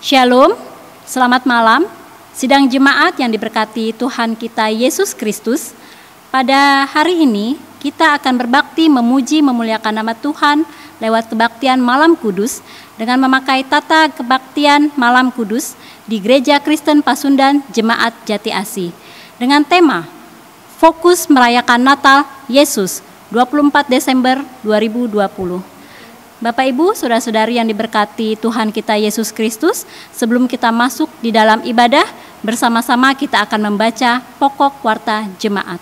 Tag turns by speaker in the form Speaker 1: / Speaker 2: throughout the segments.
Speaker 1: Shalom, selamat malam. Sidang jemaat yang diberkati Tuhan kita Yesus Kristus. Pada hari ini kita akan berbakti memuji memuliakan nama Tuhan lewat kebaktian Malam Kudus dengan memakai tata kebaktian Malam Kudus di Gereja Kristen Pasundan Jemaat Jati Asih dengan tema Fokus Merayakan Natal Yesus 24 Desember 2020. Bapak Ibu, saudara-saudari yang diberkati Tuhan kita Yesus Kristus, sebelum kita masuk di dalam ibadah, bersama-sama kita akan membaca pokok warta jemaat.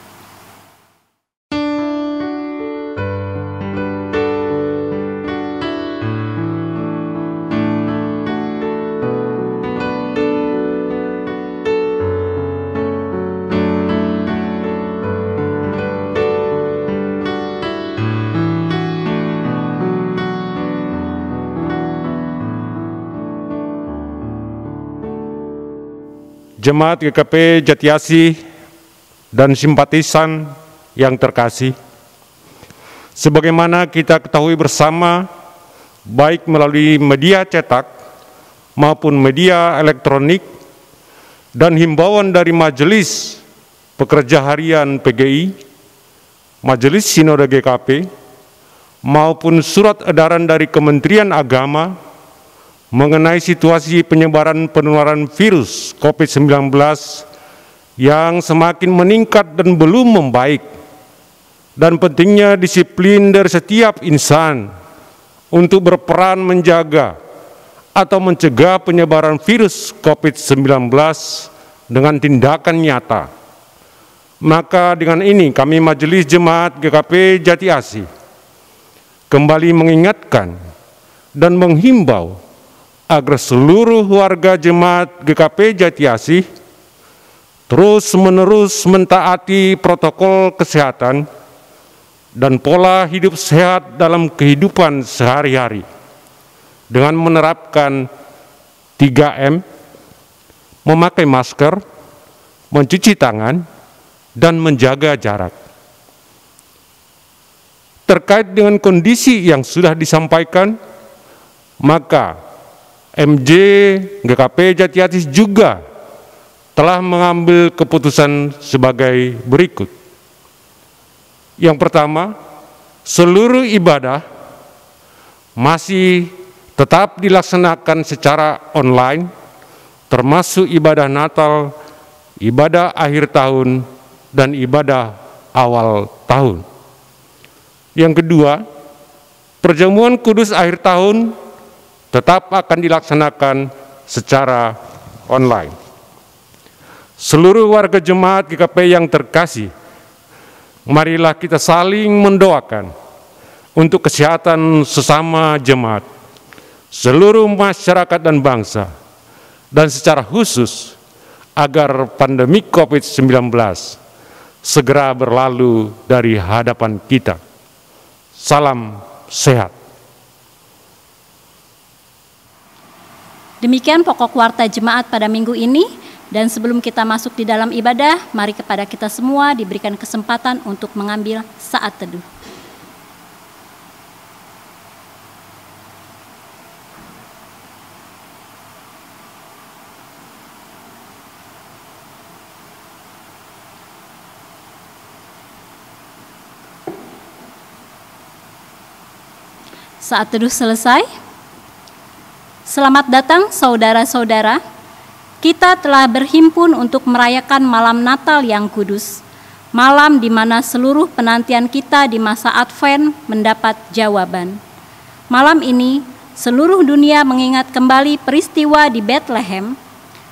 Speaker 2: Jemaat GKP Jati Asih dan simpatisan yang terkasih, sebagaimana kita ketahui bersama, baik melalui media cetak maupun media elektronik dan himbauan dari Majelis Pekerja Harian PGI, Majelis Sinode GKP, maupun surat edaran dari Kementerian Agama mengenai situasi penyebaran penularan virus COVID-19 yang semakin meningkat dan belum membaik, dan pentingnya disiplin dari setiap insan untuk berperan menjaga atau mencegah penyebaran virus COVID-19 dengan tindakan nyata. Maka dengan ini kami Majelis Jemaat GKP Jati Asih kembali mengingatkan dan menghimbau agar seluruh warga jemaat GKP Jati Asih terus-menerus mentaati protokol kesehatan dan pola hidup sehat dalam kehidupan sehari-hari dengan menerapkan 3M, memakai masker, mencuci tangan, dan menjaga jarak. Terkait dengan kondisi yang sudah disampaikan, maka MJ GKP Jati Asih juga telah mengambil keputusan sebagai berikut. Yang pertama, seluruh ibadah masih tetap dilaksanakan secara online, termasuk ibadah Natal, ibadah akhir tahun, dan ibadah awal tahun. Yang kedua, perjamuan kudus akhir tahun tetap akan dilaksanakan secara online. Seluruh warga jemaat GKP yang terkasih, marilah kita saling mendoakan untuk kesehatan sesama jemaat, seluruh masyarakat dan bangsa, dan secara khusus agar pandemi COVID-19 segera berlalu dari hadapan kita. Salam sehat.
Speaker 1: Demikian pokok warta jemaat pada minggu ini, dan sebelum kita masuk di dalam ibadah, mari kepada kita semua diberikan kesempatan untuk mengambil saat teduh. Saat teduh selesai. Selamat datang saudara-saudara, kita telah berhimpun untuk merayakan malam Natal yang kudus, malam di mana seluruh penantian kita di masa Advent mendapat jawaban. Malam ini, seluruh dunia mengingat kembali peristiwa di Bethlehem,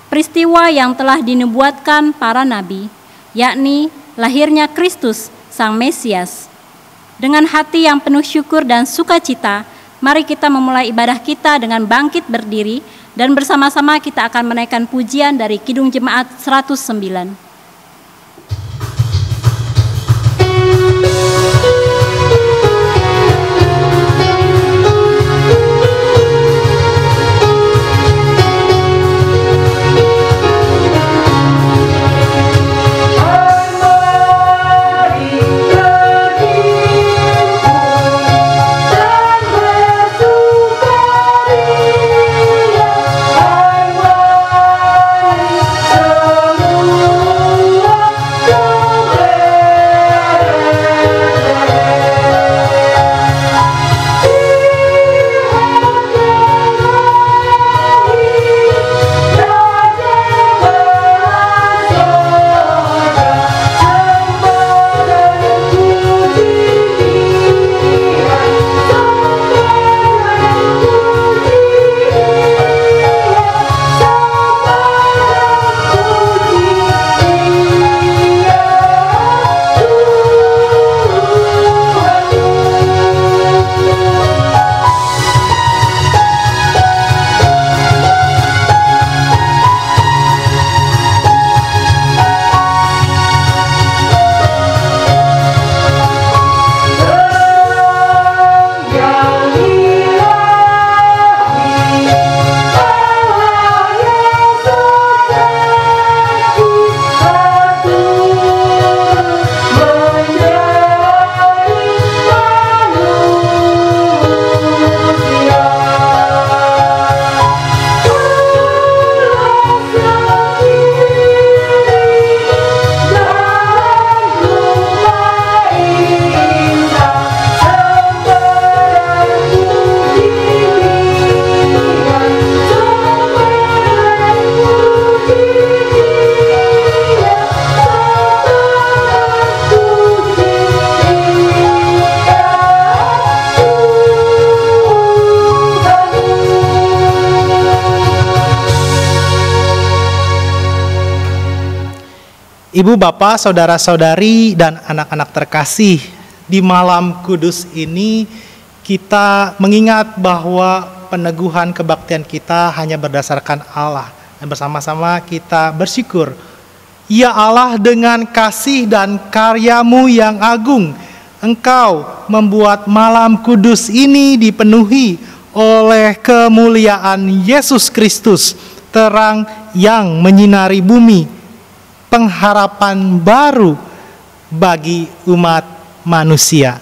Speaker 1: peristiwa yang telah dinubuatkan para nabi, yakni lahirnya Kristus, Sang Mesias. Dengan hati yang penuh syukur dan sukacita, mari kita memulai ibadah kita dengan bangkit berdiri dan bersama-sama kita akan menaikkan pujian dari Kidung Jemaat 109.
Speaker 3: Dan bersukaria Ibu, Bapak, saudara-saudari, dan anak-anak terkasih, di malam kudus ini kita mengingat bahwa peneguhan kebaktian kita hanya berdasarkan Allah. Dan bersama-sama kita bersyukur. Ya Allah, dengan kasih dan karya-Mu yang agung, Engkau membuat malam kudus ini dipenuhi oleh kemuliaan Yesus Kristus, terang yang menyinari bumi, pengharapan baru bagi umat manusia.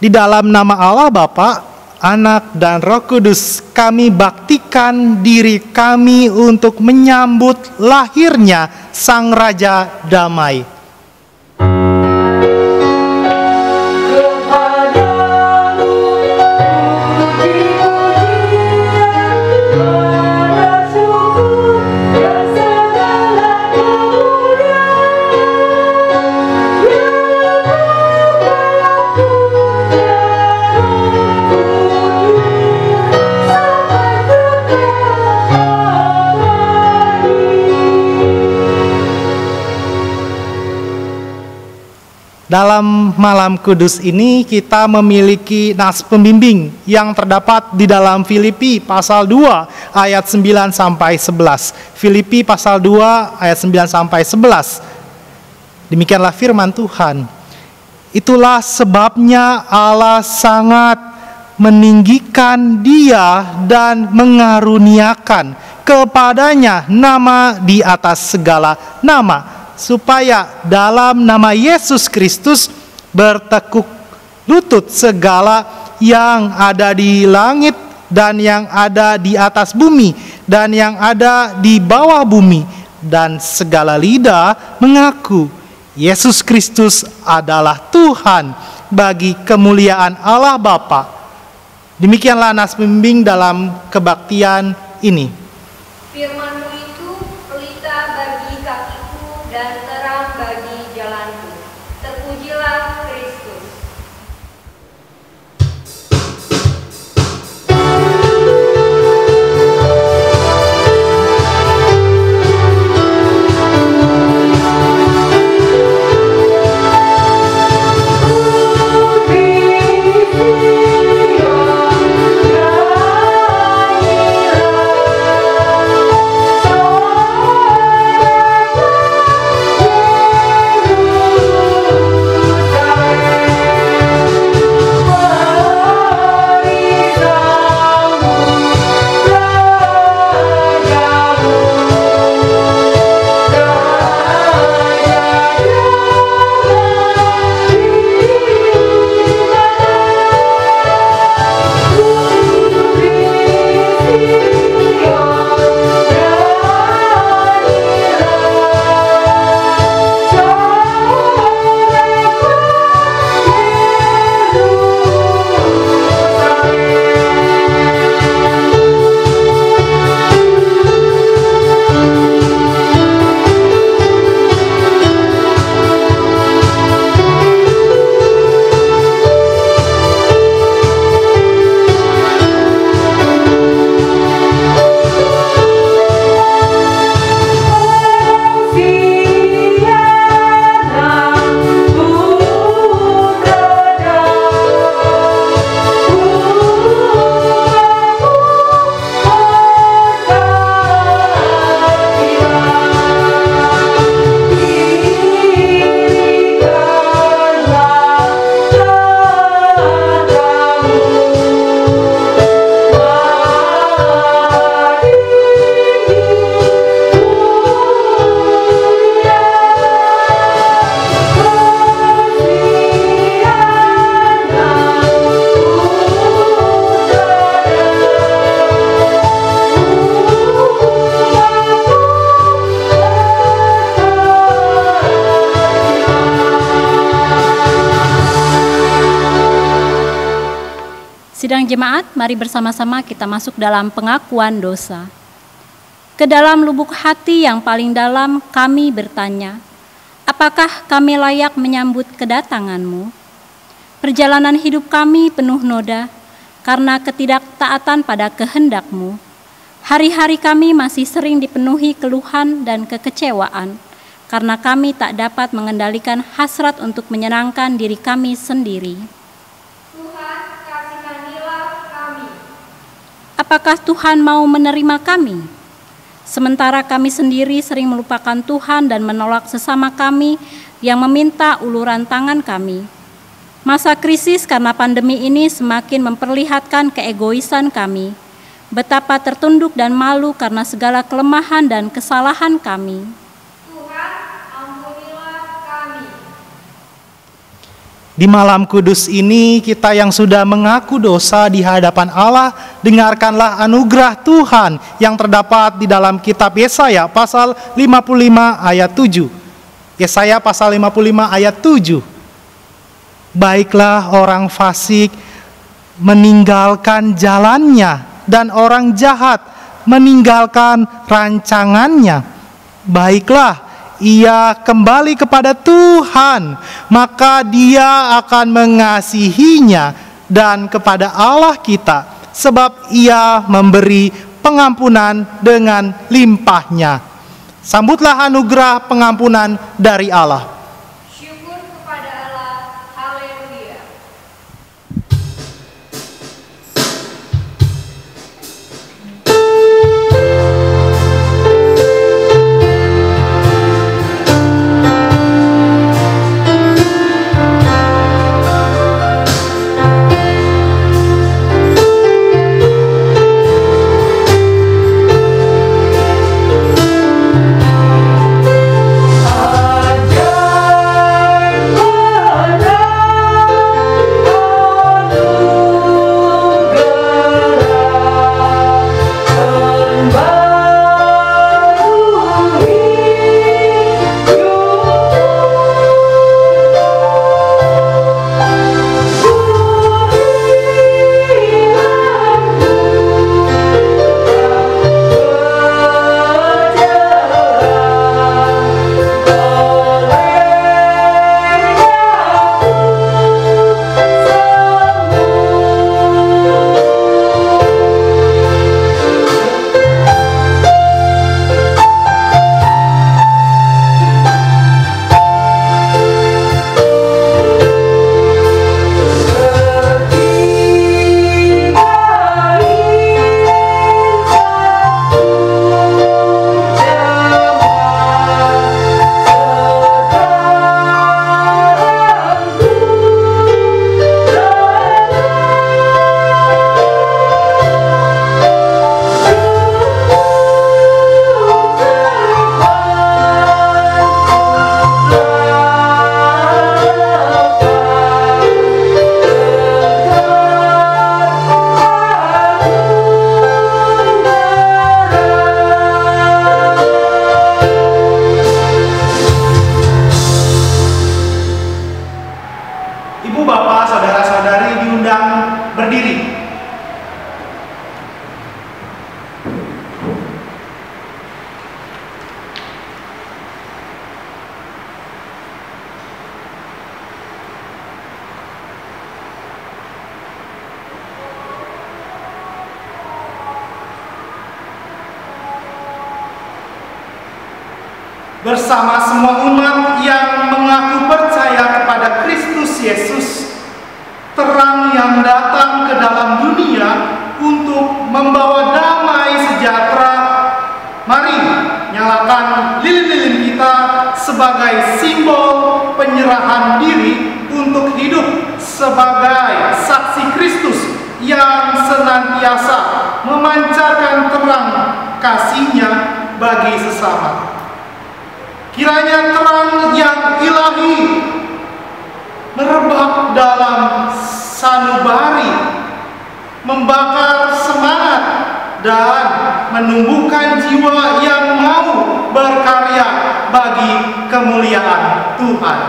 Speaker 3: Di dalam nama Allah Bapa, Anak, dan Roh Kudus, kami baktikan diri kami untuk menyambut lahirnya Sang Raja Damai. Dalam malam kudus ini kita memiliki nas pembimbing yang terdapat di dalam Filipi pasal 2 ayat 9 sampai 11. Filipi pasal 2 ayat 9 sampai 11. Demikianlah firman Tuhan. Itulah sebabnya Allah sangat meninggikan Dia dan mengaruniakan kepadanya nama di atas segala nama, supaya dalam nama Yesus Kristus bertekuk lutut segala yang ada di langit dan yang ada di atas bumi dan yang ada di bawah bumi, dan segala lidah mengaku Yesus Kristus adalah Tuhan, bagi kemuliaan Allah Bapa. Demikianlah nas pembimbing dalam kebaktian ini.
Speaker 4: Firman-Mu itu pelita bagi kakiku dan terang bagi jalanku. Terpujilah Kristus.
Speaker 1: Sidang jemaat, mari bersama-sama kita masuk dalam pengakuan dosa. Ke dalam lubuk hati yang paling dalam kami bertanya, apakah kami layak menyambut kedatangan-Mu? Perjalanan hidup kami penuh noda karena ketidaktaatan pada kehendak-Mu. Hari-hari kami masih sering dipenuhi keluhan dan kekecewaan karena kami tak dapat mengendalikan hasrat untuk menyenangkan diri kami sendiri.
Speaker 4: Tuhan, kasihanilah kami.
Speaker 1: Apakah Tuhan mau menerima kami? Sementara kami sendiri sering melupakan Tuhan dan menolak sesama kami yang meminta uluran tangan kami. Masa krisis karena pandemi ini semakin memperlihatkan keegoisan kami, betapa tertunduk dan malu karena segala kelemahan dan kesalahan kami.
Speaker 4: Tuhan, ampunilah kami.
Speaker 3: Di malam kudus ini, kita yang sudah mengaku dosa di hadapan Allah, dengarkanlah anugerah Tuhan yang terdapat di dalam kitab Yesaya pasal 55 ayat 7. Yesaya pasal 55 ayat 7. Baiklah orang fasik meninggalkan jalannya, dan orang jahat meninggalkan rancangannya. Baiklah ia kembali kepada Tuhan, maka Dia akan mengasihinya, dan kepada Allah kita, sebab Ia memberi pengampunan dengan limpahnya. Sambutlah anugerah pengampunan dari Allah.
Speaker 4: Syukur kepada Allah. Haleluya.
Speaker 3: bersama semua umat yang mengaku percaya kepada Kristus Yesus, terang yang datang ke dalam dunia untuk membawa damai sejahtera. Mari nyalakan lilin-lilin kita sebagai simbol penyerahan diri untuk hidup sebagai saksi Kristus yang senantiasa memancarkan terang kasih-Nya bagi sesama. Kiranya terang yang ilahi merebak dalam sanubari, membakar semangat dan menumbuhkan jiwa yang mau berkarya bagi kemuliaan Tuhan.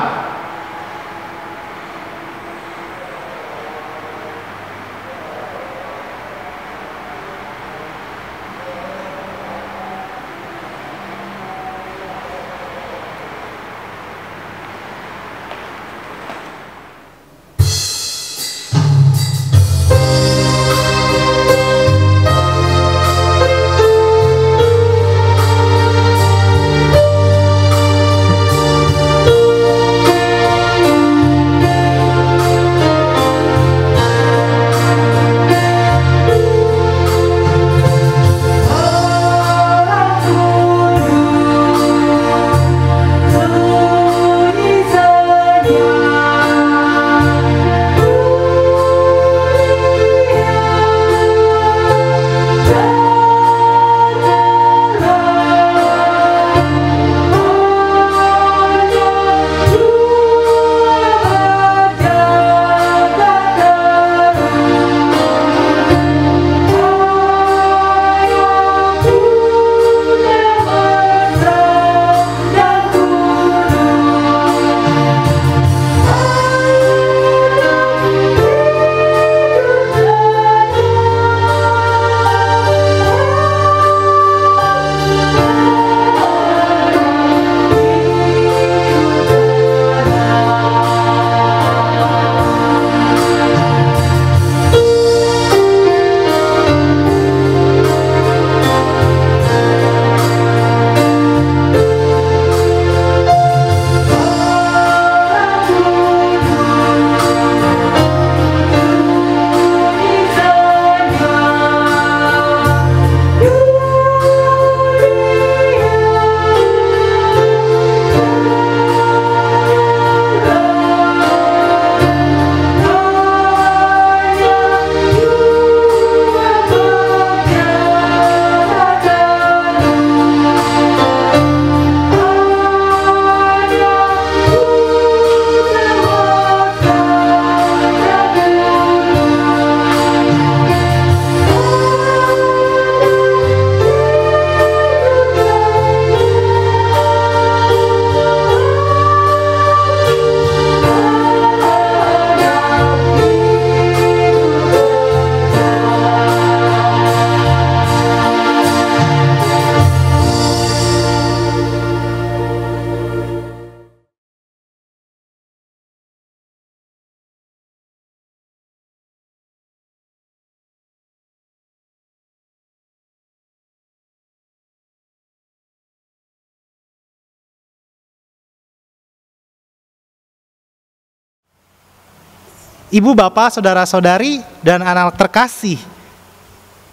Speaker 3: Ibu, bapak, saudara-saudari, dan anak terkasih,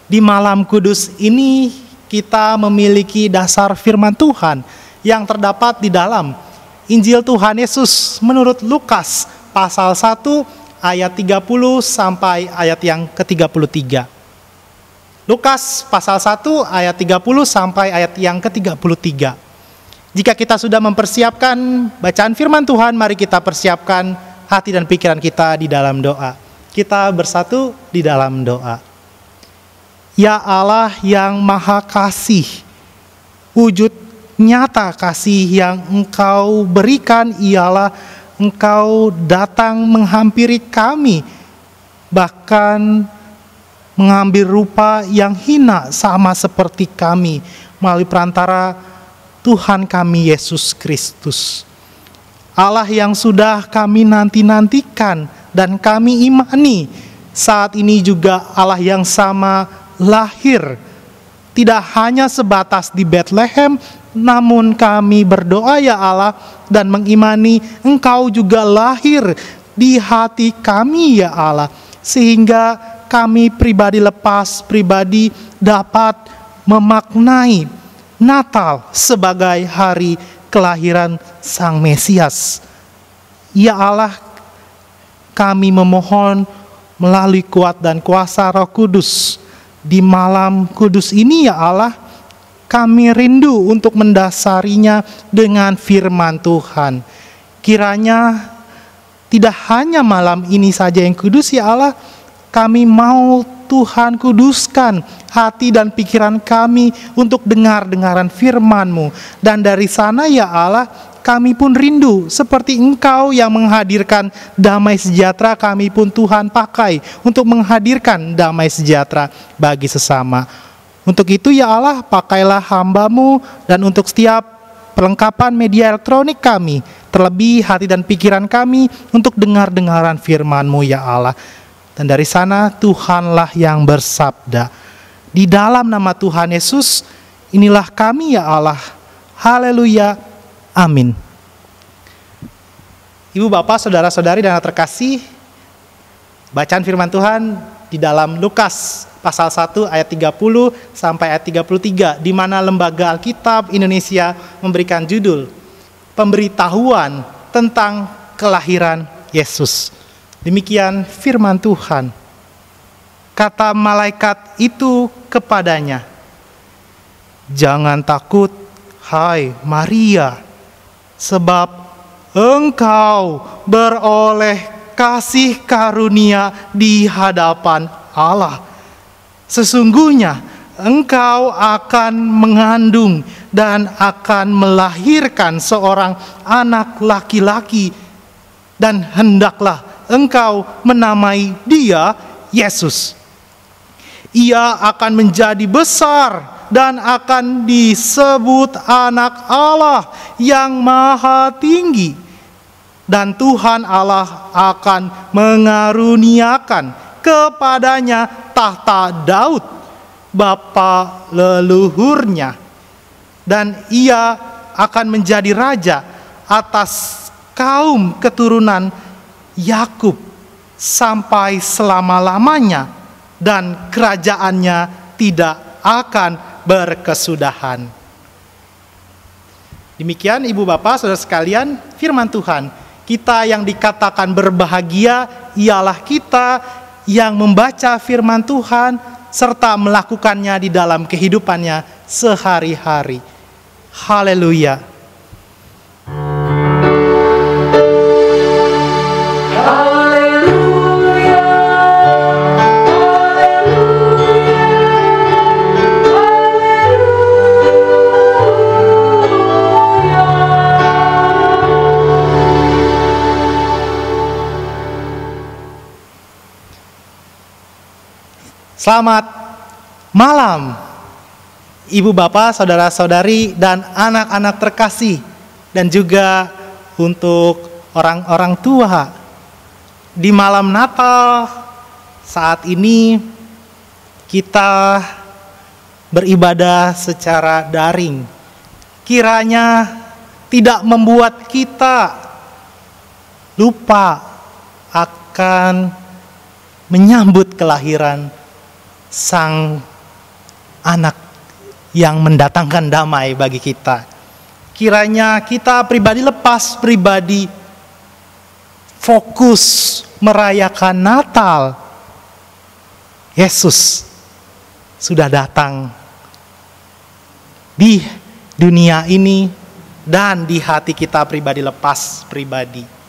Speaker 3: di malam kudus ini kita memiliki dasar firman Tuhan yang terdapat di dalam Injil Tuhan Yesus menurut Lukas pasal 1 ayat 30 sampai ayat yang ke-33. Lukas pasal 1 ayat 30 sampai ayat yang ke-33. Jika kita sudah mempersiapkan bacaan firman Tuhan, mari kita persiapkan hati dan pikiran kita di dalam doa. Kita bersatu di dalam doa. Ya Allah yang Maha Kasih, wujud nyata kasih yang Engkau berikan ialah Engkau datang menghampiri kami, bahkan mengambil rupa yang hina sama seperti kami melalui perantara Tuhan kami Yesus Kristus. Allah yang sudah kami nanti-nantikan dan kami imani, saat ini juga Allah yang sama lahir, tidak hanya sebatas di Bethlehem, namun kami berdoa ya Allah dan mengimani Engkau juga lahir di hati kami ya Allah, sehingga kami pribadi dapat memaknai Natal sebagai hari kelahiran Sang Mesias. Ya Allah, kami memohon melalui kuat dan kuasa Roh Kudus, di malam kudus ini ya Allah, kami rindu untuk mendasarinya dengan firman Tuhan. Kiranya tidak hanya malam ini saja yang kudus ya Allah, kami mau Tuhan kuduskan hati dan pikiran kami untuk dengar-dengaran firman-Mu. Dan dari sana ya Allah, kami pun rindu seperti Engkau yang menghadirkan damai sejahtera, kami pun Tuhan pakai untuk menghadirkan damai sejahtera bagi sesama. Untuk itu ya Allah, pakailah hamba-Mu dan untuk setiap perlengkapan media elektronik kami, terlebih hati dan pikiran kami untuk dengar-dengaran firman-Mu ya Allah. Dan dari sana Tuhanlah yang bersabda. Di dalam nama Tuhan Yesus, inilah kami ya Allah. Haleluya. Amin. Ibu, bapak, saudara-saudari dan anak terkasih, bacaan firman Tuhan di dalam Lukas pasal 1 ayat 30 sampai ayat 33, di mana Lembaga Alkitab Indonesia memberikan judul Pemberitahuan tentang Kelahiran Yesus. Demikian firman Tuhan. Kata malaikat itu kepadanya, "Jangan takut, hai Maria, sebab engkau beroleh kasih karunia di hadapan Allah. Sesungguhnya engkau akan mengandung dan akan melahirkan seorang anak laki-laki, dan hendaklah engkau menamai dia Yesus. Ia akan menjadi besar dan akan disebut Anak Allah yang Maha Tinggi. Dan Tuhan Allah akan mengaruniakan kepadanya tahta Daud, bapa leluhurnya. Dan ia akan menjadi raja atas kaum keturunan Yakub sampai selama-lamanya, dan kerajaannya tidak akan berkesudahan." Demikian ibu bapak saudara sekalian firman Tuhan. Kita yang dikatakan berbahagia ialah kita yang membaca firman Tuhan serta melakukannya di dalam kehidupannya sehari-hari. Haleluya. Selamat malam, ibu bapak, saudara-saudari, dan anak-anak terkasih, dan juga untuk orang-orang tua. Di malam Natal saat ini kita beribadah secara daring. Kiranya tidak membuat kita lupa akan akan menyambut kelahiran Sang Anak yang mendatangkan damai bagi kita. Kiranya kita pribadi lepas pribadi fokus merayakan Natal. Yesus sudah datang di dunia ini dan di hati kita pribadi lepas pribadi.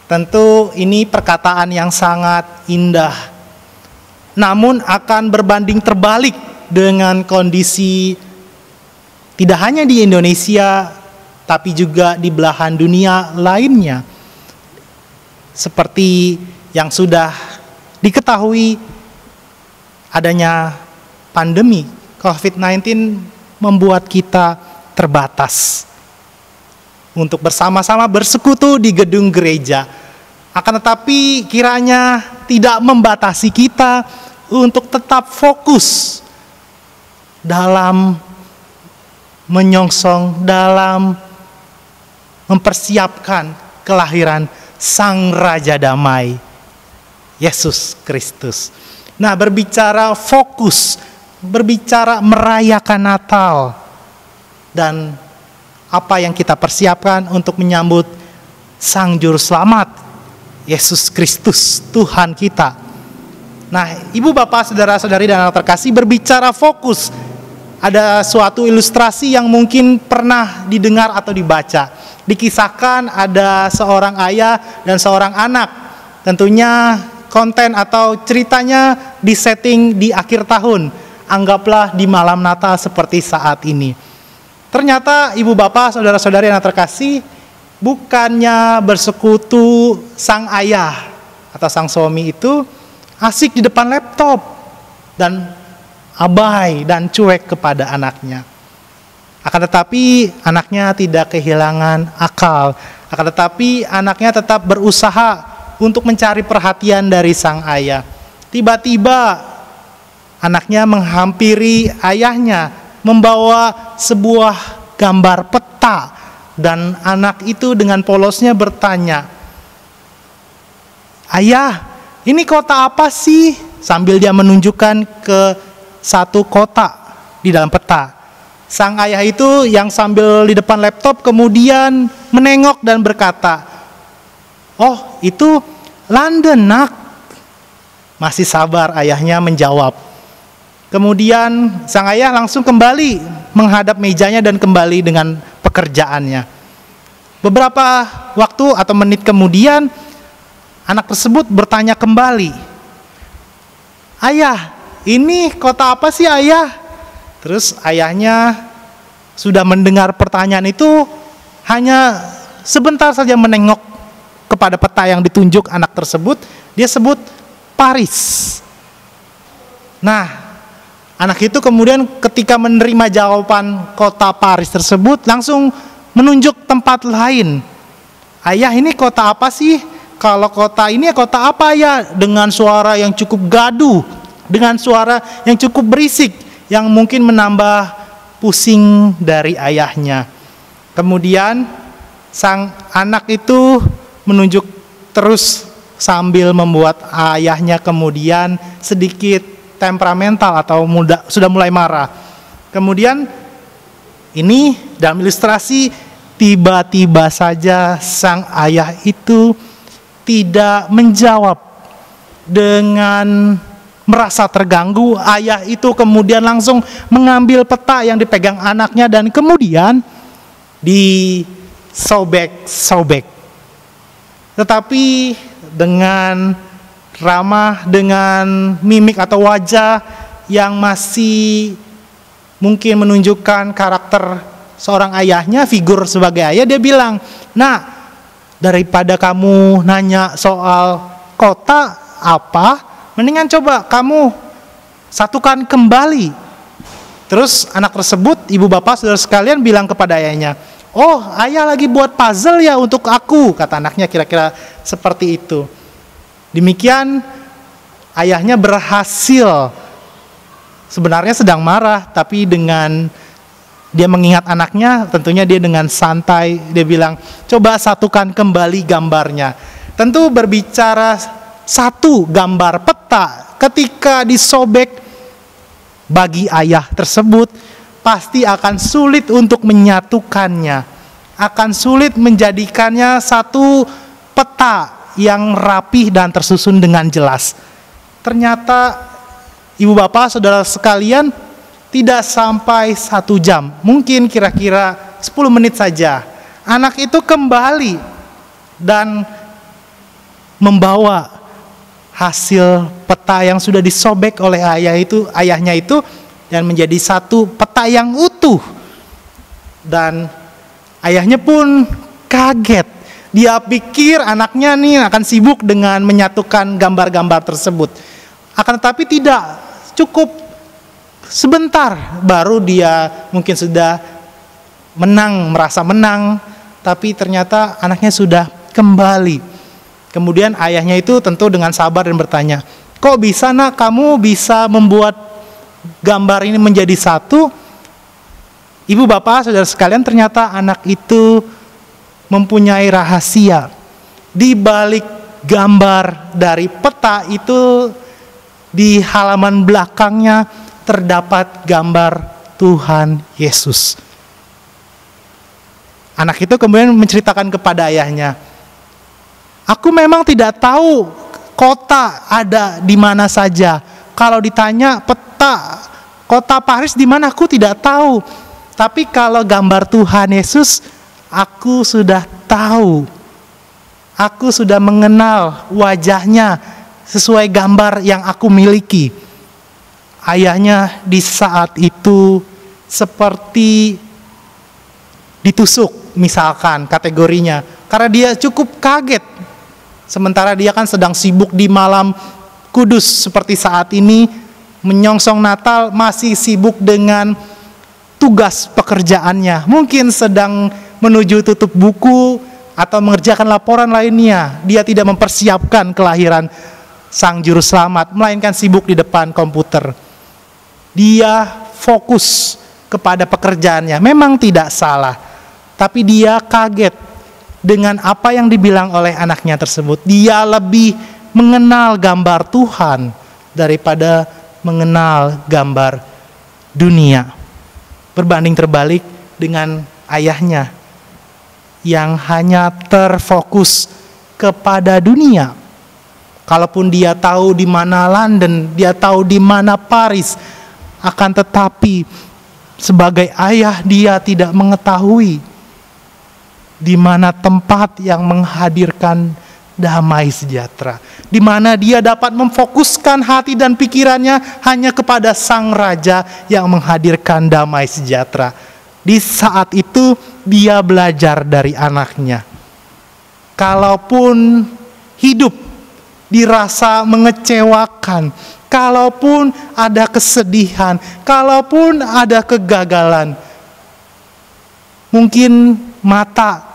Speaker 3: Tentu ini perkataan yang sangat indah, namun akan berbanding terbalik dengan kondisi tidak hanya di Indonesia, tapi juga di belahan dunia lainnya. Seperti yang sudah diketahui, adanya pandemi COVID-19 membuat kita terbatas untuk bersama-sama bersekutu di gedung gereja. Akan tetapi kiranya tidak membatasi kita untuk tetap fokus dalam menyongsong, dalam mempersiapkan kelahiran Sang Raja Damai, Yesus Kristus. Nah, berbicara fokus, berbicara merayakan Natal, dan apa yang kita persiapkan untuk menyambut Sang Juru Selamat, Yesus Kristus, Tuhan kita. Nah, ibu bapak, saudara-saudari dan anak terkasih, berbicara fokus, ada suatu ilustrasi yang mungkin pernah didengar atau dibaca. Dikisahkan ada seorang ayah dan seorang anak. Tentunya konten atau ceritanya disetting di akhir tahun. Anggaplah di malam Natal seperti saat ini. Ternyata ibu bapak, saudara-saudari yang terkasih, bukannya bersekutu sang ayah atau sang suami itu asik di depan laptop dan abai dan cuek kepada anaknya. Akan tetapi anaknya tidak kehilangan akal. Akan tetapi anaknya tetap berusaha untuk mencari perhatian dari sang ayah. Tiba-tiba anaknya menghampiri ayahnya, membawa sebuah gambar peta, dan anak itu dengan polosnya bertanya, "Ayah, ini kota apa sih?" Sambil dia menunjukkan ke satu kota di dalam peta. Sang ayah itu yang sambil di depan laptop kemudian menengok dan berkata, "Oh, itu London, nak." Masih sabar ayahnya menjawab. Kemudian sang ayah langsung kembali menghadap mejanya dan kembali dengan pekerjaannya. Beberapa waktu atau menit kemudian, anak tersebut bertanya kembali, "Ayah, ini kota apa sih, ayah?" Terus ayahnya sudah mendengar pertanyaan itu, hanya sebentar saja menengok kepada peta yang ditunjuk anak tersebut. Dia sebut Paris. Nah, anak itu kemudian ketika menerima jawaban kota Paris tersebut, langsung menunjuk tempat lain. "Ayah, ini kota apa sih? Kalau kota ini kota apa ya?" Dengan suara yang cukup gaduh, dengan suara yang cukup berisik, yang mungkin menambah pusing dari ayahnya. Kemudian sang anak itu menunjuk terus sambil membuat ayahnya kemudian sedikit temperamental atau sudah mulai marah. Kemudian ini dalam ilustrasi, tiba-tiba saja sang ayah itu tidak menjawab. Dengan merasa terganggu, ayah itu kemudian langsung mengambil peta yang dipegang anaknya dan kemudian disobek-sobek. Tetapi dengan ramah, dengan mimik atau wajah yang masih mungkin menunjukkan karakter seorang ayahnya, figur sebagai ayah, dia bilang, "Nah, daripada kamu nanya soal kota apa, mendingan coba kamu satukan kembali." Terus anak tersebut, ibu bapak, saudara sekalian, bilang kepada ayahnya, "Oh, ayah lagi buat puzzle ya untuk aku," kata anaknya, kira-kira seperti itu. Demikian ayahnya berhasil. Sebenarnya sedang marah, tapi dengan dia mengingat anaknya, tentunya dia dengan santai, dia bilang, "Coba satukan kembali gambarnya." tentu berbicara satu gambar peta ketika disobek bagi ayah tersebut pasti akan sulit untuk menyatukannya, akan sulit menjadikannya satu peta yang rapih dan tersusun dengan jelas. Ternyata ibu bapak saudara sekalian, tidak sampai 1 jam, mungkin kira-kira 10 menit saja, anak itu kembali dan membawa hasil peta yang sudah disobek oleh ayahnya itu dan menjadi satu peta yang utuh. Dan ayahnya pun kaget. Dia pikir anaknya nih akan sibuk dengan menyatukan gambar-gambar tersebut. Akan tetapi tidak, cukup sebentar baru dia mungkin sudah merasa menang, tapi ternyata anaknya sudah kembali. Kemudian ayahnya itu tentu dengan sabar dan bertanya, kok bisa nak kamu bisa membuat gambar ini menjadi satu? Ibu bapak saudara sekalian, ternyata anak itu mempunyai rahasia. Di balik gambar dari peta itu, di halaman belakangnya terdapat gambar Tuhan Yesus. Anak itu kemudian menceritakan kepada ayahnya, aku memang tidak tahu kota ada di mana saja. Kalau ditanya peta kota Paris di mana, aku tidak tahu. Tapi kalau gambar Tuhan Yesus, aku sudah tahu. Aku sudah mengenal wajahnya sesuai gambar yang aku miliki. Ayahnya di saat itu seperti ditusuk misalkan kategorinya, karena dia cukup kaget. Sementara dia kan sedang sibuk di malam kudus seperti saat ini, menyongsong Natal, masih sibuk dengan tugas pekerjaannya. Mungkin sedang menuju tutup buku atau mengerjakan laporan lainnya. Dia tidak mempersiapkan kelahiran Sang Juru Selamat, melainkan sibuk di depan komputer. Dia fokus kepada pekerjaannya. Memang tidak salah, tapi dia kaget dengan apa yang dibilang oleh anaknya tersebut. Dia lebih mengenal gambar Tuhan daripada mengenal gambar dunia. Berbanding terbalik dengan ayahnya yang hanya terfokus kepada dunia. Kalaupun dia tahu di mana London, dia tahu di mana Paris, akan tetapi sebagai ayah dia tidak mengetahui di mana tempat yang menghadirkan damai sejahtera, di mana dia dapat memfokuskan hati dan pikirannya hanya kepada Sang Raja yang menghadirkan damai sejahtera. Di saat itu dia belajar dari anaknya. Kalaupun hidup dirasa mengecewakan, kalaupun ada kesedihan, kalaupun ada kegagalan, mungkin mata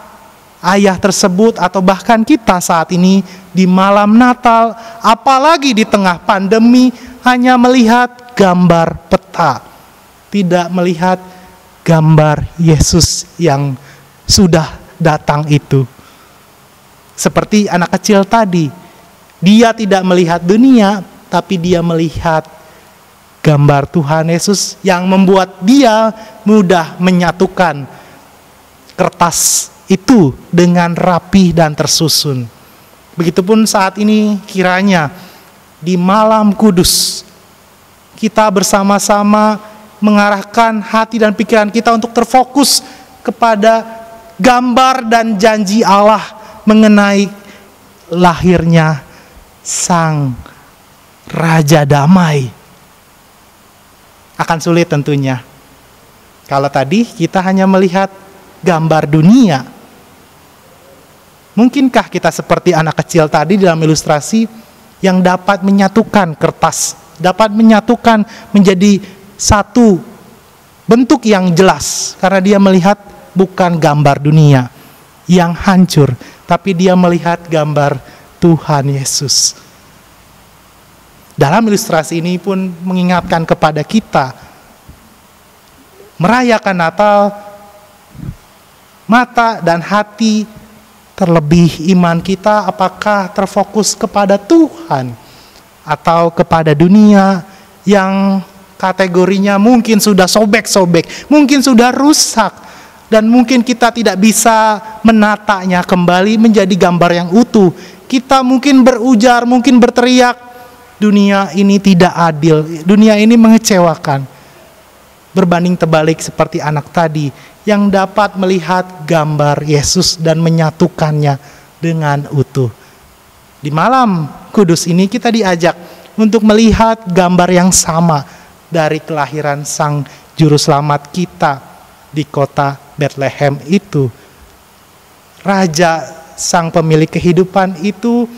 Speaker 3: ayah tersebut atau bahkan kita saat ini di malam Natal, apalagi di tengah pandemi, hanya melihat gambar peta, tidak melihat gambar Yesus yang sudah datang itu. Seperti anak kecil tadi, dia tidak melihat dunia, tapi dia melihat gambar Tuhan Yesus yang membuat dia mudah menyatukan kertas itu dengan rapi dan tersusun. Begitupun saat ini kiranya di malam kudus kita bersama-sama mengarahkan hati dan pikiran kita untuk terfokus kepada gambar dan janji Allah mengenai lahirnya Sang Raja Damai. Akan sulit tentunya kalau tadi kita hanya melihat gambar dunia. Mungkinkah kita seperti anak kecil tadi dalam ilustrasi yang dapat menyatukan kertas, dapat menyatukan menjadi satu bentuk yang jelas, karena dia melihat bukan gambar dunia yang hancur, tapi dia melihat gambar Tuhan Yesus. Dalam ilustrasi ini pun mengingatkan kepada kita, merayakan Natal, mata dan hati Terlebih iman kita apakah terfokus kepada Tuhan atau kepada dunia yang kategorinya mungkin sudah sobek-sobek, mungkin sudah rusak, dan mungkin kita tidak bisa menatanya kembali menjadi gambar yang utuh. Kita mungkin berujar, mungkin berteriak, dunia ini tidak adil, dunia ini mengecewakan. Berbanding terbalik seperti anak tadi yang dapat melihat gambar Yesus dan menyatukannya dengan utuh. Di malam kudus ini kita diajak untuk melihat gambar yang sama dari kelahiran Sang Juru Selamat kita di kota Bethlehem itu. Raja Sang Pemilik Kehidupan itu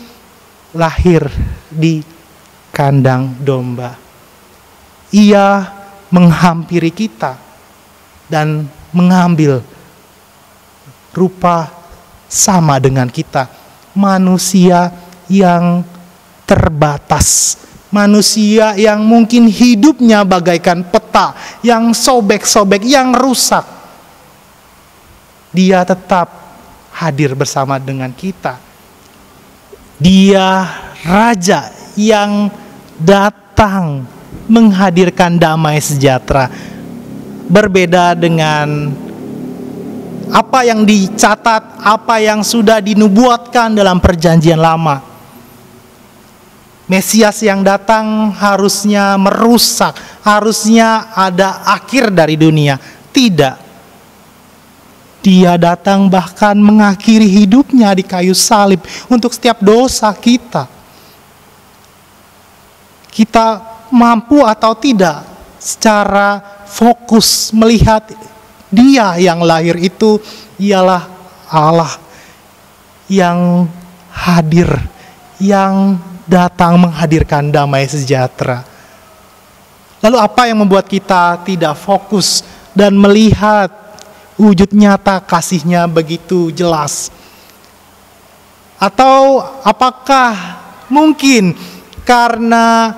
Speaker 3: lahir di kandang domba. Ia menghampiri kita dan mengambil rupa sama dengan kita, manusia yang terbatas, manusia yang mungkin hidupnya bagaikan peta yang sobek-sobek, yang rusak. Dia tetap hadir bersama dengan kita. Dia raja yang datang menghadirkan damai sejahtera. Berbeda dengan apa yang dicatat, apa yang sudah dinubuatkan dalam perjanjian lama. Mesias yang datang harusnya merusak, harusnya ada akhir dari dunia. Tidak. Dia datang bahkan mengakhiri hidupnya di kayu salib untuk setiap dosa kita. Kita mampu atau tidak secara fokus melihat Dia yang lahir itu ialah Allah yang hadir, yang datang menghadirkan damai sejahtera. Lalu apa yang membuat kita tidak fokus dan melihat wujud nyata kasih-Nya begitu jelas? Atau apakah mungkin karena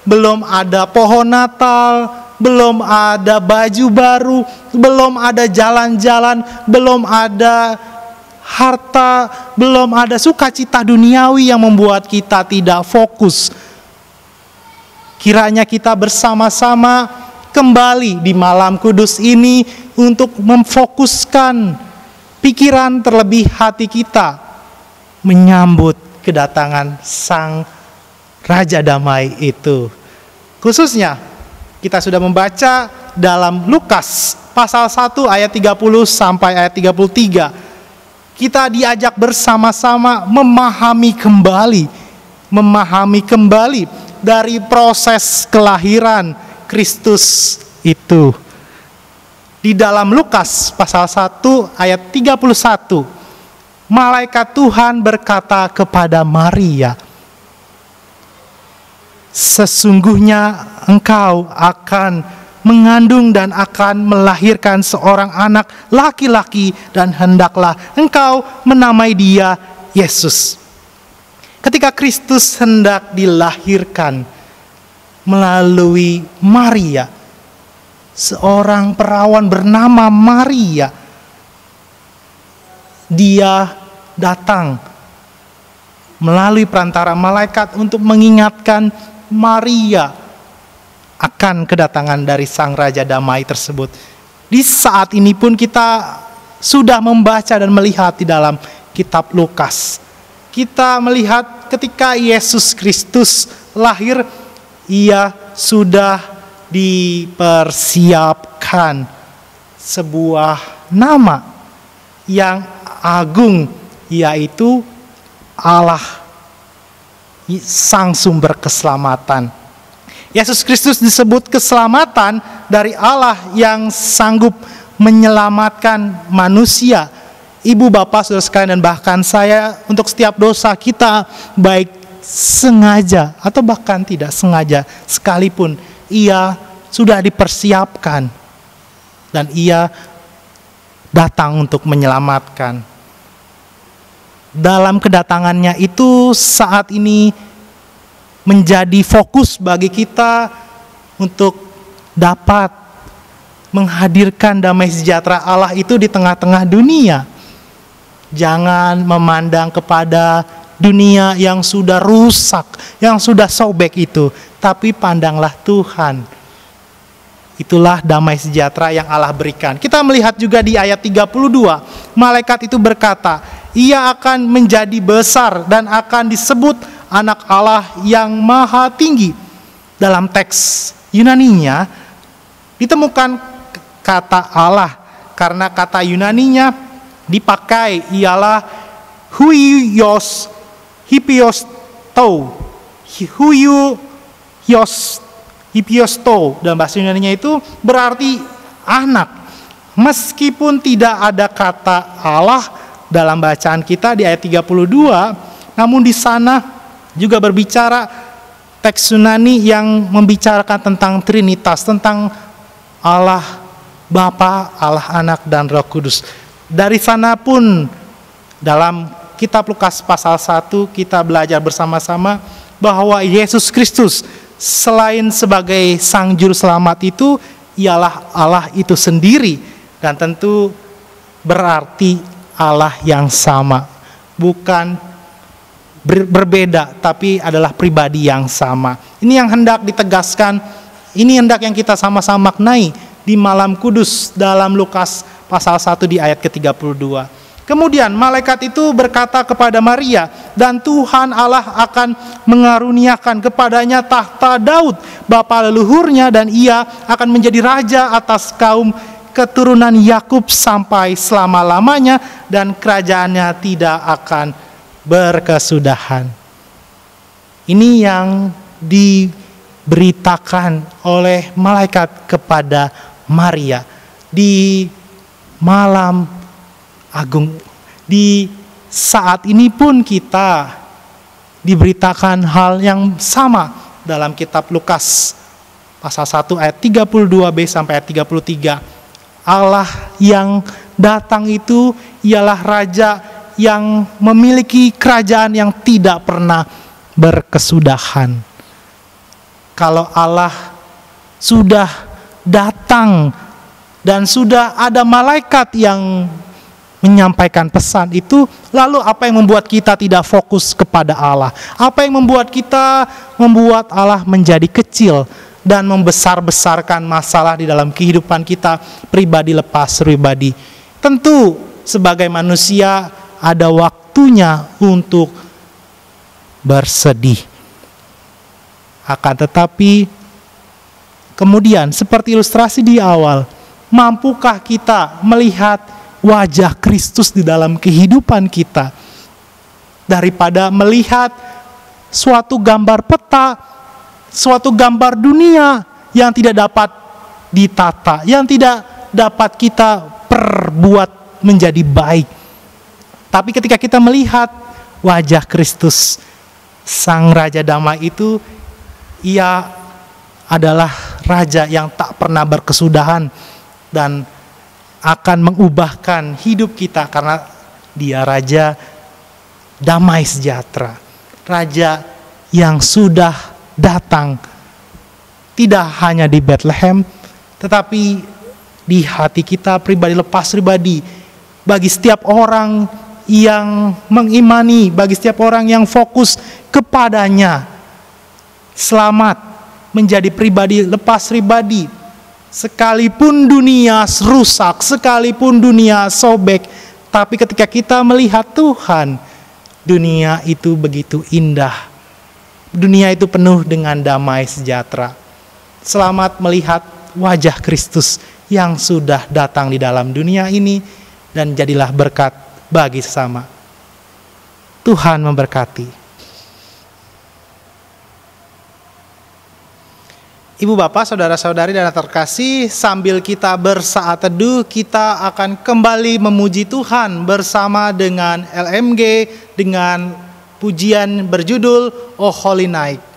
Speaker 3: belum ada pohon Natal, belum ada baju baru, belum ada jalan-jalan, belum ada harta, belum ada sukacita duniawi yang membuat kita tidak fokus? Kiranya kita bersama-sama kembali di malam kudus ini untuk memfokuskan pikiran terlebih hati kita menyambut kedatangan Sang Raja Damai itu. Khususnya kita sudah membaca dalam Lukas pasal 1 ayat 30 sampai ayat 33. Kita diajak bersama-sama memahami kembali dari proses kelahiran Kristus itu. Di dalam Lukas pasal 1 ayat 31, malaikat Tuhan berkata kepada Maria, "Sesungguhnya engkau akan mengandung dan akan melahirkan seorang anak laki-laki dan hendaklah engkau menamai dia Yesus." Ketika Kristus hendak dilahirkan melalui Maria, seorang perawan bernama Maria, dia datang melalui perantara malaikat untuk mengingatkan Maria akan kedatangan dari Sang Raja Damai tersebut. Di saat ini pun kita sudah membaca dan melihat di dalam kitab Lukas. Kita melihat ketika Yesus Kristus lahir, Ia sudah dipersiapkan sebuah nama yang agung, yaitu Allah, Sang Sumber Keselamatan. Yesus Kristus disebut keselamatan dari Allah yang sanggup menyelamatkan manusia. Ibu, bapak, saudara sekalian, dan bahkan saya, untuk setiap dosa kita, baik sengaja atau bahkan tidak sengaja sekalipun, Ia sudah dipersiapkan dan Ia datang untuk menyelamatkan. Dalam kedatangannya itu saat ini menjadi fokus bagi kita untuk dapat menghadirkan damai sejahtera Allah itu di tengah-tengah dunia. Jangan memandang kepada dunia yang sudah rusak, yang sudah sobek itu, tapi pandanglah Tuhan. Itulah damai sejahtera yang Allah berikan. Kita melihat juga di ayat 32, malaikat itu berkata, ia akan menjadi besar dan akan disebut anak Allah yang maha tinggi. Dalam teks Yunaninya ditemukan kata Allah, karena kata Yunaninya dipakai ialah huios hipiosto, dalam bahasa Yunaninya itu berarti anak. Meskipun tidak ada kata Allah dalam bacaan kita di ayat 32, namun di sana juga berbicara teks Yunani yang membicarakan tentang Trinitas, tentang Allah Bapa, Allah Anak, dan Roh Kudus. Dari sana pun dalam kitab Lukas pasal 1 kita belajar bersama-sama bahwa Yesus Kristus selain sebagai Sang Juru Selamat itu ialah Allah itu sendiri, dan tentu berarti Allah yang sama, bukan berbeda, tapi adalah pribadi yang sama. Ini yang hendak ditegaskan, ini hendak yang kita sama-sama maknai di malam kudus dalam Lukas pasal 1 di ayat ke-32. Kemudian malaikat itu berkata kepada Maria, dan Tuhan Allah akan mengaruniakan kepadanya tahta Daud bapa leluhurnya, dan ia akan menjadi raja atas kaum keturunan Yakub sampai selama-lamanya, dan kerajaannya tidak akan berkesudahan. Ini yang diberitakan oleh malaikat kepada Maria di malam agung. Di saat ini pun kita diberitakan hal yang sama dalam kitab Lukas pasal 1 ayat 32b sampai ayat 33. Allah yang datang itu ialah raja yang memiliki kerajaan yang tidak pernah berkesudahan. Kalau Allah sudah datang dan sudah ada malaikat yang menyampaikan pesan itu, lalu apa yang membuat kita tidak fokus kepada Allah? Apa yang membuat Allah menjadi kecil dan membesar-besarkan masalah di dalam kehidupan kita pribadi lepas pribadi? Tentu sebagai manusia ada waktunya untuk bersedih. Akan tetapi kemudian seperti ilustrasi di awal, mampukah kita melihat wajah Kristus di dalam kehidupan kita daripada melihat suatu gambar peta, suatu gambar dunia yang tidak dapat ditata, yang tidak dapat kita perbuat menjadi baik. Tapi ketika kita melihat wajah Kristus, Sang Raja Damai itu, ia adalah Raja yang tak pernah berkesudahan dan akan mengubahkan hidup kita karena dia Raja damai sejahtera. Raja yang sudah datang tidak hanya di Bethlehem, tetapi di hati kita pribadi lepas pribadi, bagi setiap orang yang mengimani, bagi setiap orang yang fokus kepadanya. Selamat menjadi pribadi lepas pribadi. Sekalipun dunia rusak, sekalipun dunia sobek, tapi ketika kita melihat Tuhan, dunia itu begitu indah. Dunia itu penuh dengan damai sejahtera. Selamat melihat wajah Kristus yang sudah datang di dalam dunia ini, dan jadilah berkat bagi sesama. Tuhan memberkati. Ibu bapak, saudara-saudari dan terkasih, sambil kita bersaat teduh, kita akan kembali memuji Tuhan bersama dengan LMG dengan pujian berjudul Oh Holy Night.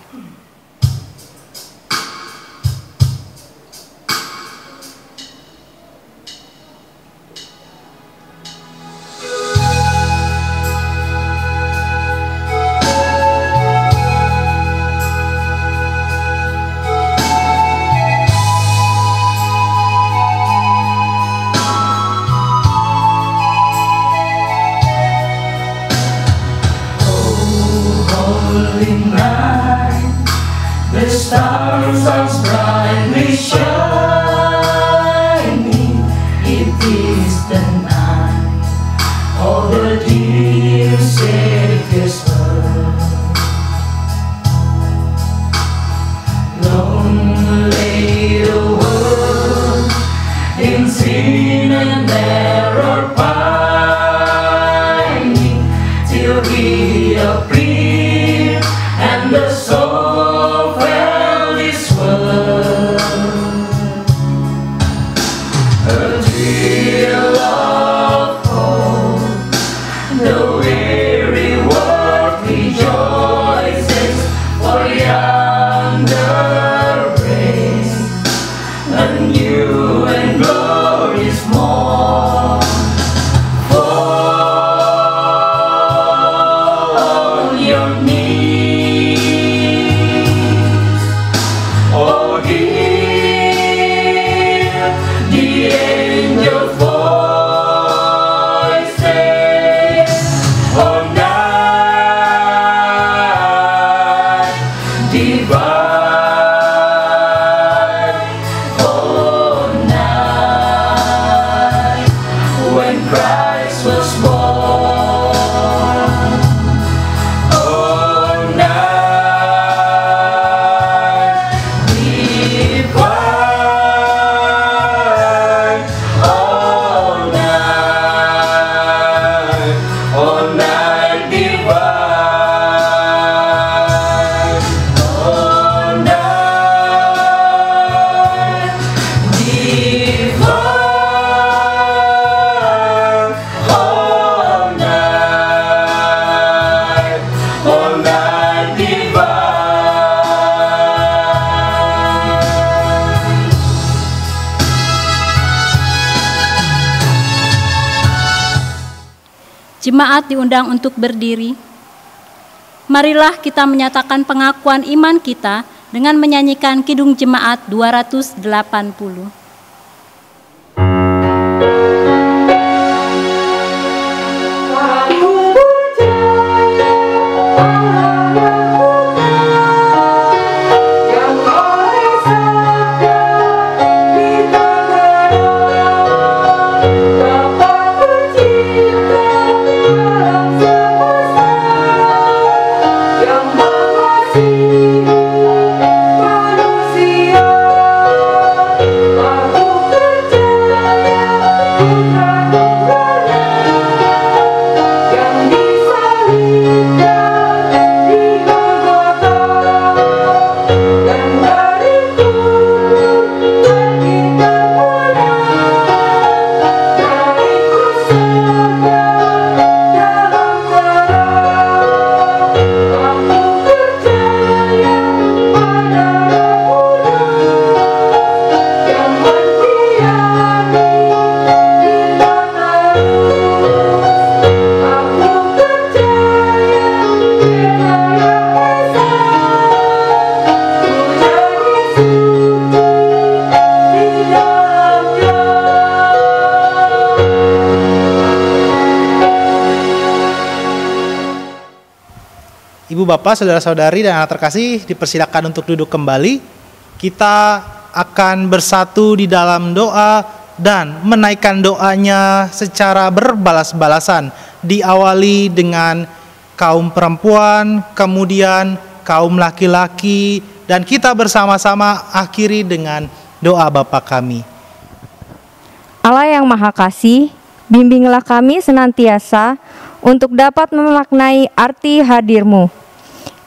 Speaker 5: early night, the stars are brightly shining. It is the night of the dear Savior's birth. Long lay the world in sin and error pining, till He appeared and the soul felt His word. A thrill of hope, the weary world rejoices, for yonder breaks a new and glorious morn. Fall on your knees, oh, hear the angel voices, oh, night divine, oh, night when Christ was born, oh, night divine, oh, night divine, oh, night divine, oh, night divine.
Speaker 1: Jemaat diundang untuk berdiri. Marilah kita menyatakan pengakuan iman kita dengan menyanyikan Kidung Jemaat 280.
Speaker 3: Ibu bapak, saudara-saudari dan anak terkasih, dipersilakan untuk duduk kembali. Kita akan bersatu di dalam doa dan menaikkan doanya secara berbalas-balasan. Diawali dengan kaum perempuan, kemudian kaum laki-laki, dan kita bersama-sama akhiri dengan doa Bapa kami.
Speaker 6: Allah yang Maha Kasih, bimbinglah kami senantiasa untuk dapat memaknai arti hadir-Mu.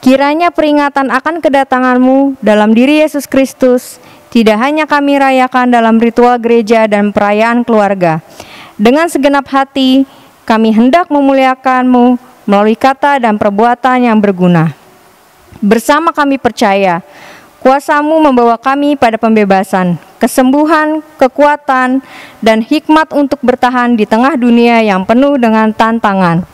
Speaker 6: Kiranya peringatan akan kedatangan-Mu dalam diri Yesus Kristus tidak hanya kami rayakan dalam ritual gereja dan perayaan keluarga. Dengan segenap hati, kami hendak memuliakan-Mu melalui kata dan perbuatan yang berguna. Bersama kami percaya, kuasa-Mu membawa kami pada pembebasan, kesembuhan, kekuatan, dan hikmat untuk bertahan di tengah dunia yang penuh dengan tantangan.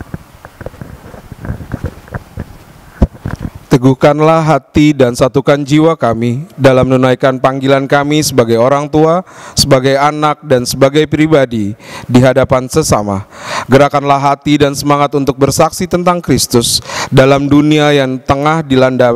Speaker 7: Teguhkanlah hati dan satukan jiwa kami dalam menunaikan panggilan kami sebagai orang tua, sebagai anak, dan sebagai pribadi di hadapan sesama. Gerakanlah hati dan semangat untuk bersaksi tentang Kristus dalam dunia yang tengah dilanda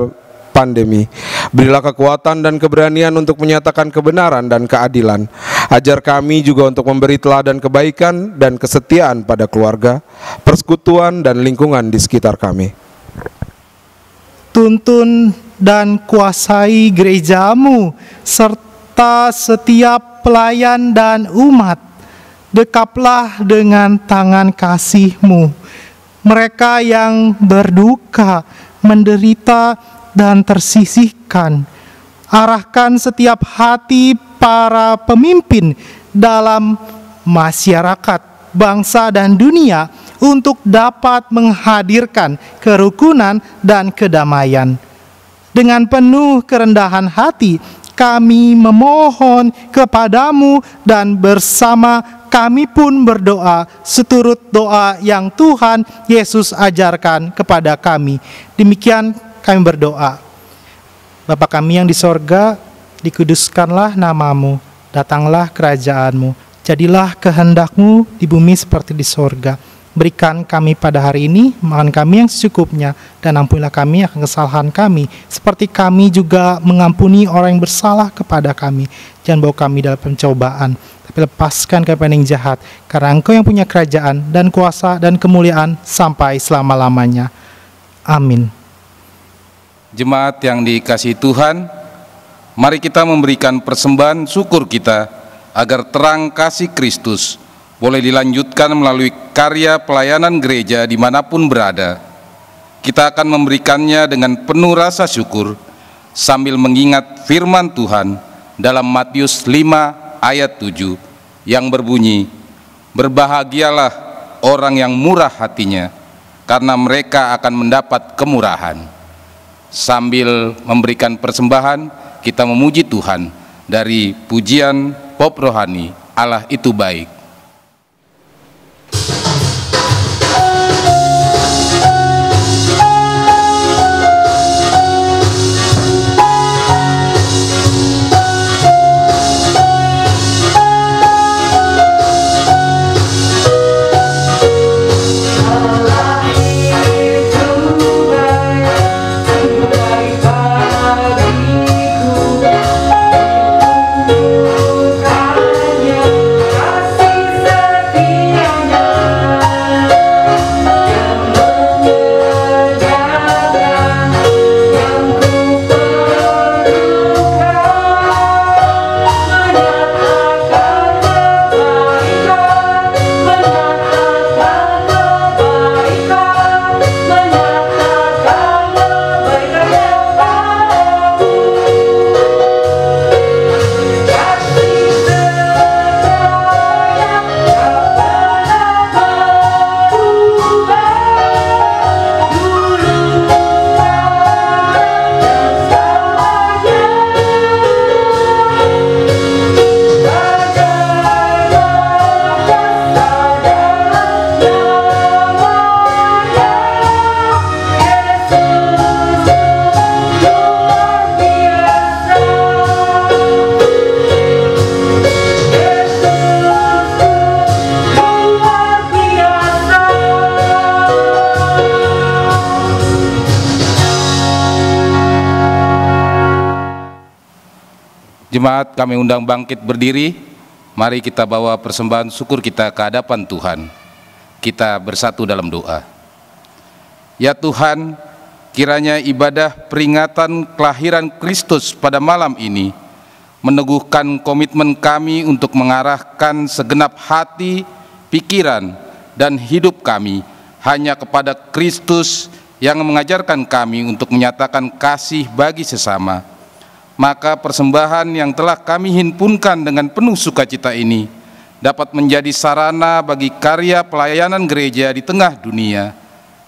Speaker 7: pandemi. Berilah kekuatan dan keberanian untuk menyatakan kebenaran dan keadilan. Ajar kami juga untuk memberi teladan kebaikan dan kesetiaan pada keluarga, persekutuan, dan lingkungan di sekitar kami.
Speaker 3: Tuntun dan kuasai gerejamu, serta setiap pelayan dan umat. Dekaplah dengan tangan kasih-Mu mereka yang berduka, menderita, dan tersisihkan. Arahkan setiap hati para pemimpin dalam masyarakat, bangsa, dan dunia untuk dapat menghadirkan kerukunan dan kedamaian. Dengan penuh kerendahan hati, kami memohon kepadamu dan bersama kami pun berdoa seturut doa yang Tuhan Yesus ajarkan kepada kami. Demikian kami berdoa. Bapa kami yang di sorga, dikuduskanlah namamu, datanglah kerajaanmu, jadilah kehendak-Mu di bumi seperti di sorga. Berikan kami pada hari ini makan kami yang secukupnya, dan ampunilah kami akan kesalahan kami, seperti kami juga mengampuni orang yang bersalah kepada kami. Jangan bawa kami dalam pencobaan, tapi lepaskan kami dari yang jahat, karena Engkau yang punya kerajaan dan kuasa dan kemuliaan sampai selama-lamanya. Amin.
Speaker 8: Jemaat yang dikasihi Tuhan, mari kita memberikan persembahan syukur kita agar terang kasih Kristus boleh dilanjutkan melalui karya pelayanan gereja dimanapun berada. Kita akan memberikannya dengan penuh rasa syukur sambil mengingat firman Tuhan dalam Matius 5 ayat 7 yang berbunyi, "Berbahagialah orang yang murah hatinya, karena mereka akan mendapat kemurahan." Sambil memberikan persembahan, kita memuji Tuhan dari pujian pop rohani, Allah itu baik. Jemaat kami undang bangkit berdiri, mari kita bawa persembahan syukur kita ke hadapan Tuhan. Kita bersatu dalam doa. Ya Tuhan, kiranya ibadah peringatan kelahiran Kristus pada malam ini meneguhkan komitmen kami untuk mengarahkan segenap hati, pikiran, dan hidup kami hanya kepada Kristus yang mengajarkan kami untuk menyatakan kasih bagi sesama. Maka persembahan yang telah kami himpunkan dengan penuh sukacita ini dapat menjadi sarana bagi karya pelayanan gereja di tengah dunia.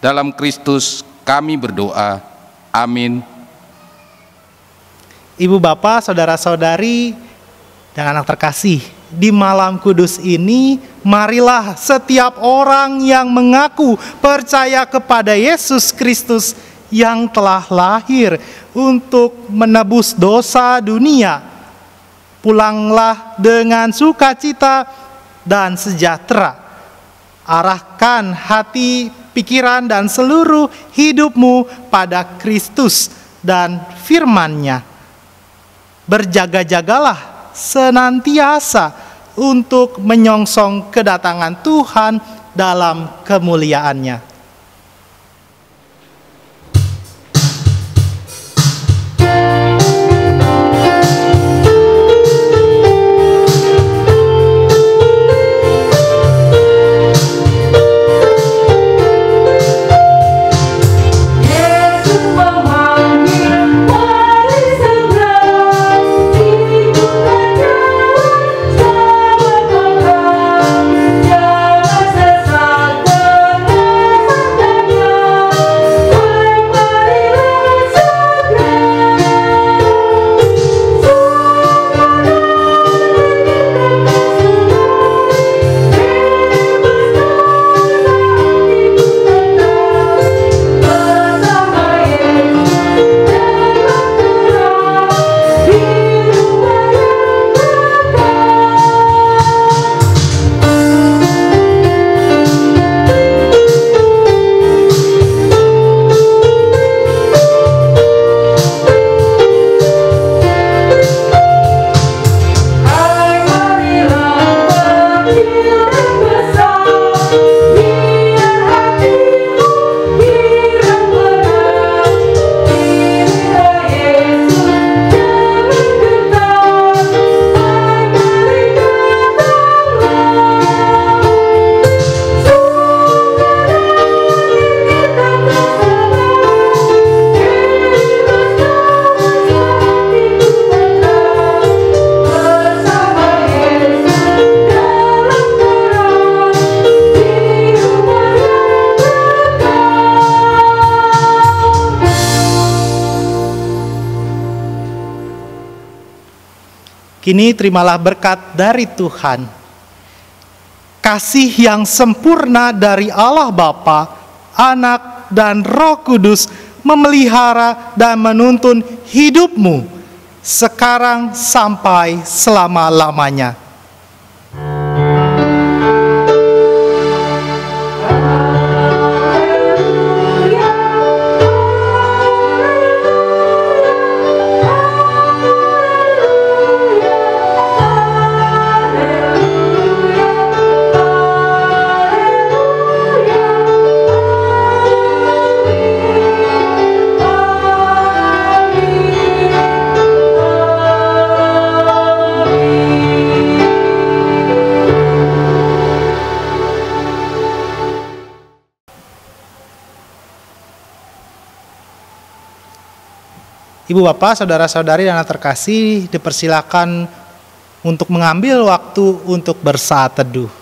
Speaker 8: Dalam Kristus kami berdoa. Amin.
Speaker 3: Ibu bapak, saudara-saudari, dan anak terkasih, di malam kudus ini, marilah setiap orang yang mengaku percaya kepada Yesus Kristus yang telah lahir untuk menebus dosa dunia. Pulanglah dengan sukacita dan sejahtera. Arahkan hati, pikiran, dan seluruh hidupmu pada Kristus dan firman-Nya. Berjaga-jagalah senantiasa untuk menyongsong kedatangan Tuhan dalam kemuliaan-Nya. Kini terimalah berkat dari Tuhan. Kasih yang sempurna dari Allah Bapa, Anak, dan Roh Kudus memelihara dan menuntun hidupmu sekarang sampai selama-lamanya. Ibu bapak, saudara-saudari dan anak terkasih, dipersilakan untuk mengambil waktu untuk bersaat teduh.